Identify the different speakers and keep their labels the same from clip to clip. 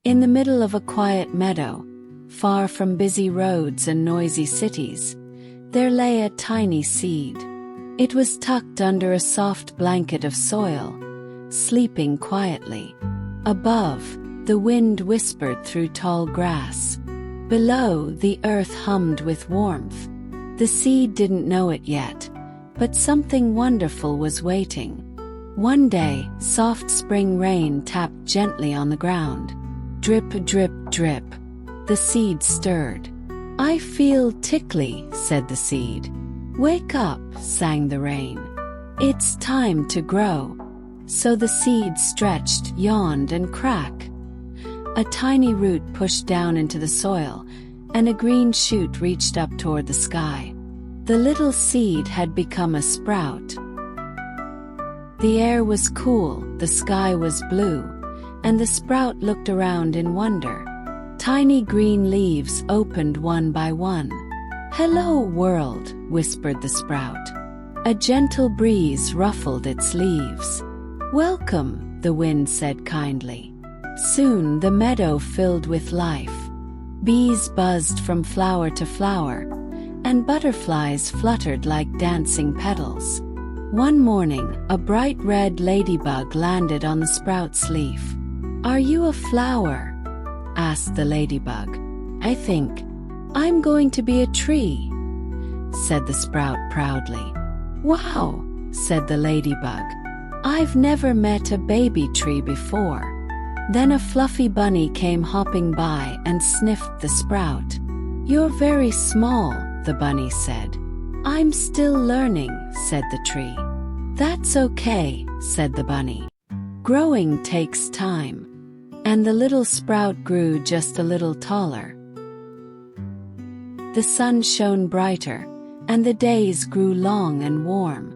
Speaker 1: In the middle of a quiet meadow, far from busy roads and noisy cities, there lay a tiny seed. It was tucked under a soft blanket of soil, sleeping quietly. Above, the wind whispered through tall grass. Below, the earth hummed with warmth. The seed didn't know it yet, but something wonderful was waiting. One day, soft spring rain tapped gently on the ground. Drip, drip, drip. The seed stirred. "I feel tickly," said the seed. "Wake up," sang the rain. "It's time to grow." So the seed stretched, yawned, and cracked. A tiny root pushed down into the soil, and a green shoot reached up toward the sky. The little seed had become a sprout. The air was cool, the sky was blue, and the sprout looked around in wonder. Tiny green leaves opened one by one. "Hello, world," whispered the sprout. A gentle breeze ruffled its leaves. "Welcome," the wind said kindly. Soon the meadow filled with life. Bees buzzed from flower to flower, and butterflies fluttered like dancing petals. One morning, a bright red ladybug landed on the sprout's leaf. "Are you a flower?" asked the ladybug. "I think I'm going to be a tree," said the sprout proudly. "Wow," said the ladybug. "I've never met a baby tree before." Then a fluffy bunny came hopping by and sniffed the sprout. "You're very small," the bunny said. "I'm still learning," said the tree. "That's okay," said the bunny. "Growing takes time." And the little sprout grew just a little taller. The sun shone brighter, and the days grew long and warm.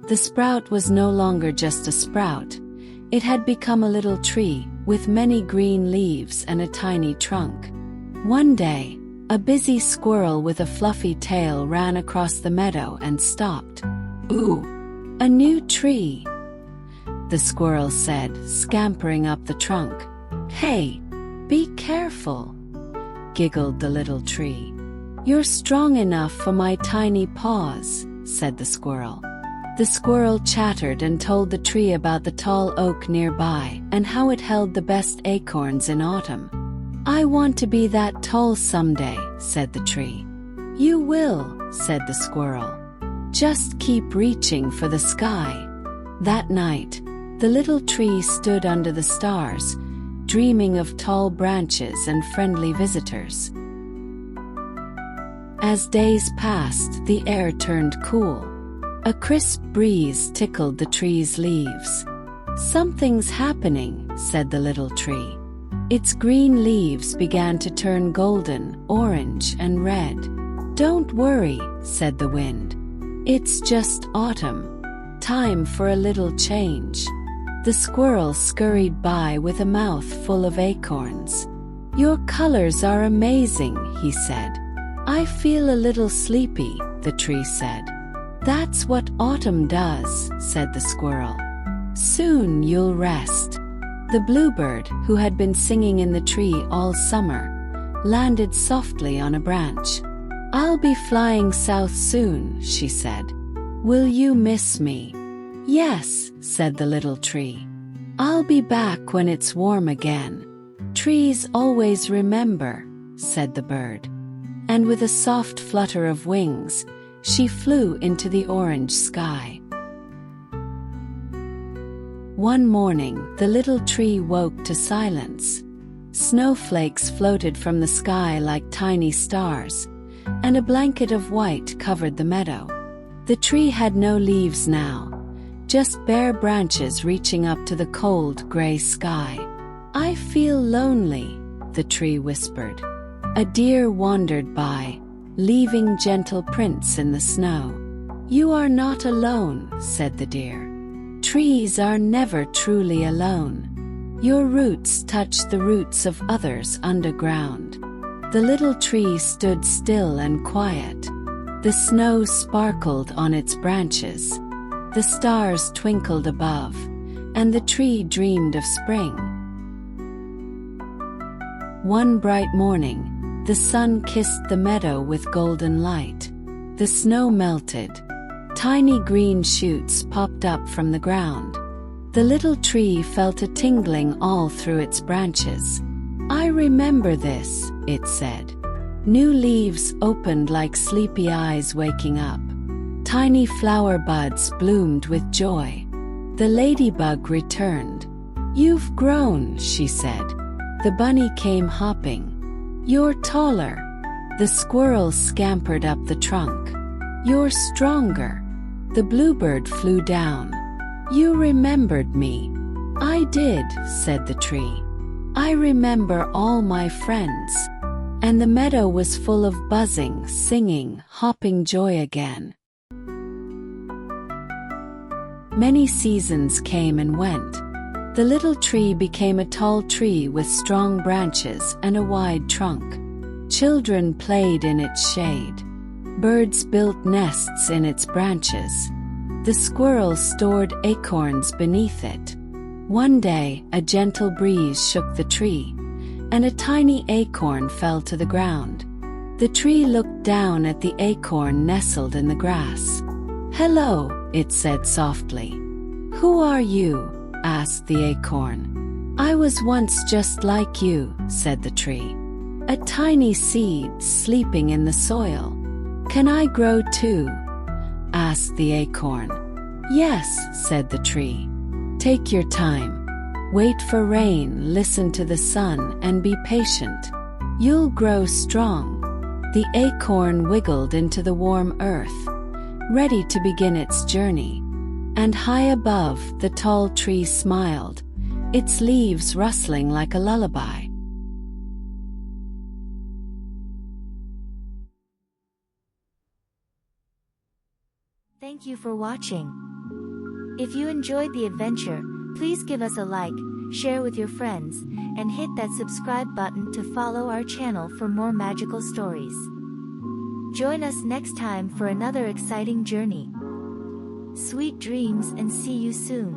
Speaker 1: The sprout was no longer just a sprout. It had become a little tree, with many green leaves and a tiny trunk. One day, a busy squirrel with a fluffy tail ran across the meadow and stopped. "Ooh, a new tree," the squirrel said, scampering up the trunk. "Hey, be careful," giggled the little tree. "You're strong enough for my tiny paws," said the squirrel. The squirrel chattered and told the tree about the tall oak nearby and how it held the best acorns in autumn. "I want to be that tall someday," said the tree. "You will," said the squirrel. "Just keep reaching for the sky." That night, the little tree stood under the stars, dreaming of tall branches and friendly visitors. As days passed, the air turned cool. A crisp breeze tickled the tree's leaves. "Something's happening," said the little tree. Its green leaves began to turn golden, orange, and red. "Don't worry," said the wind. "It's just autumn. Time for a little change." The squirrel scurried by with a mouth full of acorns. "Your colors are amazing," he said. "I feel a little sleepy," the tree said. "That's what autumn does," said the squirrel. "Soon you'll rest." The bluebird, who had been singing in the tree all summer, landed softly on a branch. "I'll be flying south soon," she said. "Will you miss me?" "Yes," said the little tree. "I'll be back when it's warm again." "Trees always remember," said the bird. And with a soft flutter of wings, she flew into the orange sky. One morning, the little tree woke to silence. Snowflakes floated from the sky like tiny stars, and a blanket of white covered the meadow. The tree had no leaves now, just bare branches reaching up to the cold gray sky. "I feel lonely," the tree whispered. A deer wandered by, leaving gentle prints in the snow. "You are not alone," said the deer. "Trees are never truly alone. Your roots touch the roots of others underground." The little tree stood still and quiet. The snow sparkled on its branches. The stars twinkled above, and the tree dreamed of spring. One bright morning, the sun kissed the meadow with golden light. The snow melted. Tiny green shoots popped up from the ground. The little tree felt a tingling all through its branches. "I remember this," it said. New leaves opened like sleepy eyes waking up. Tiny flower buds bloomed with joy. The ladybug returned. "You've grown," she said. The bunny came hopping. "You're taller." The squirrel scampered up the trunk. "You're stronger." The bluebird flew down. "You remembered me." "I did," said the tree. "I remember all my friends." And the meadow was full of buzzing, singing, hopping joy again. Many seasons came and went. The little tree became a tall tree with strong branches and a wide trunk. Children played in its shade. Birds built nests in its branches. The squirrels stored acorns beneath it. One day, a gentle breeze shook the tree, and a tiny acorn fell to the ground. The tree looked down at the acorn nestled in the grass. "Hello," it said softly. "Who are you?" asked the acorn. "I was once just like you," said the tree. "A tiny seed sleeping in the soil. Can I grow too?" asked the acorn. "Yes," said the tree. "Take your time. Wait for rain, listen to the sun, and be patient. You'll grow strong." The acorn wiggled into the warm earth, ready to begin its journey. And high above, the tall tree smiled, its leaves rustling like a lullaby.
Speaker 2: Thank you for watching. If you enjoyed the adventure, please give us a like, share with your friends, and hit that subscribe button to follow our channel for more magical stories. Join us next time for another exciting journey. Sweet dreams and see you soon.